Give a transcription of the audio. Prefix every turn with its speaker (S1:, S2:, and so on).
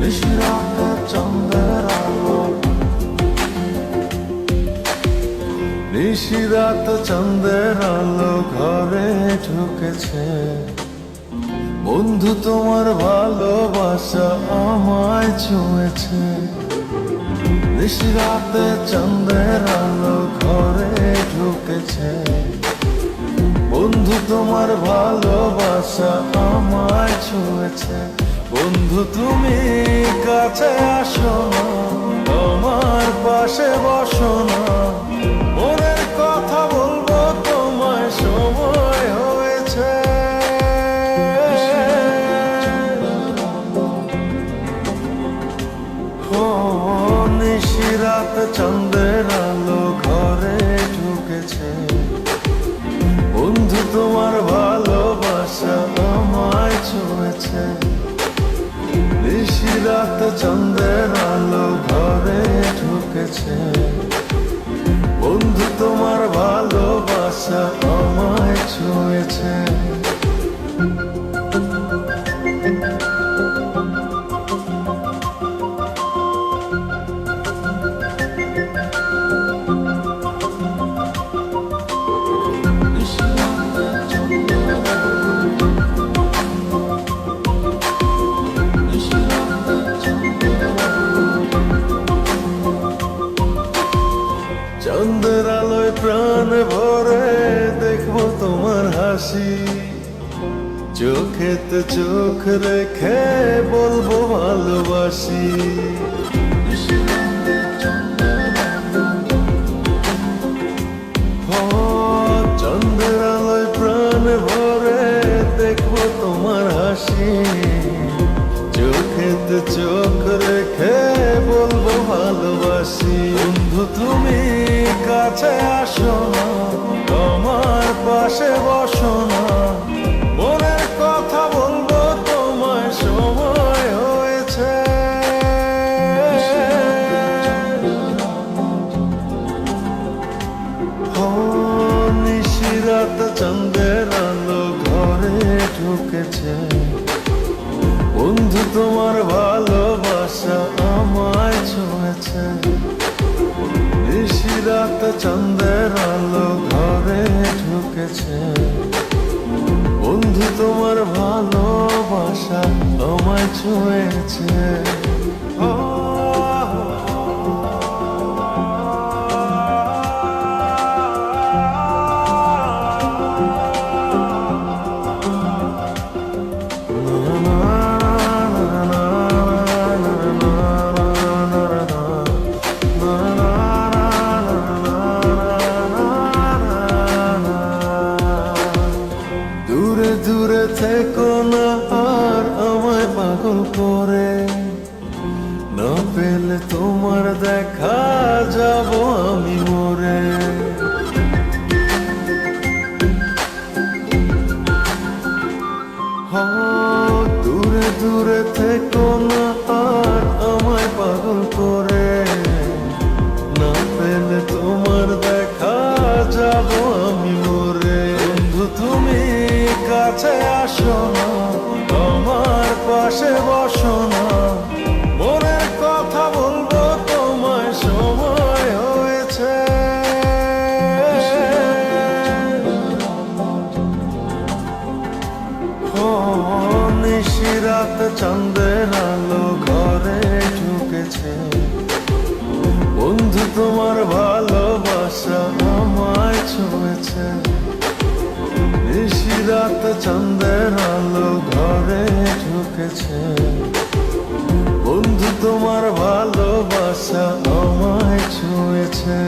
S1: নিশিরাতে চাঁদের আলো, নিশিরাত চাঁদের আলো ঘরে ঢুকেছে। বন্ধু তোমার ভালোবাসা আমায় ছুঁয়েছে। নিশিরাতে চাঁদের আলো ঘরে ঢুকেছে। বন্ধু তোমার ভালোবাসা আমায় ছুঁয়েছে। বন্ধু তুমি কাছে আসো না, আমার পাশে বসো না, মনের কথা বলবো তোমায় সময় হয়েছে। ও নিশিরাত চাঁদের আলো ঘরে ঢুকেছে। বন্ধু তোমার ভালোবাসা আমায় ছুঁয়েছে। নিশিরাত চাঁদের আলো ঘরে ঢুকেছে। বন্ধু তোমার ভালোবাসা আমায় ছুঁয়েছে। চাঁদের আলোয় প্রাণ ভরে দেখবো তোমার হাসি, চোখেতে চোখ রেখে বলবো ভালোবাসি। চাঁদের আলোয় প্রাণ ভরে দেখবো তোমার হাসি, চোখেতে চোখ রেখে বলবো ভালোবাসি। বন্ধু তুমি কাছে আসো না, আমার পাশে বসো না, মনের কথা বলবো তোমায় সময় হয়েছে। ও নিশিরাত চাঁদের আলো ঘরে ঢুকেছে। বন্ধু তোমার ভালোবাসা আমায় ছুঁয়েছে। নিশিরাত চাঁদের আলো ঘরে ঢুকেছে। বন্ধু তোমার ভালোবাসা আমায় ছুঁয়েছে। দূরে দূরে থেকো না আর আমায় পাগল করে, না পেলে তোমার দেখা যাব আমি মরে। দূরে দূরে থেকো না আর আমায় পাগল করে, না পেলে তোমার দেখা যাব আমি মরে। বন্ধু তুমি কাছে আসো না, আমার পাশে বসো না, মনের কথা বলবো তোমায় সময় হয়েছে। ও নিশিরাত চাঁদের আলো ঘরে ঢুকেছে। বন্ধু তোমার ভালোবাসা আমায় ছুঁয়েছে। নিশিরাত চাঁদের আলো ঘরে ঢুকেছে। বন্ধু তোমার ভালোবাসা আমায় ছুঁয়েছে।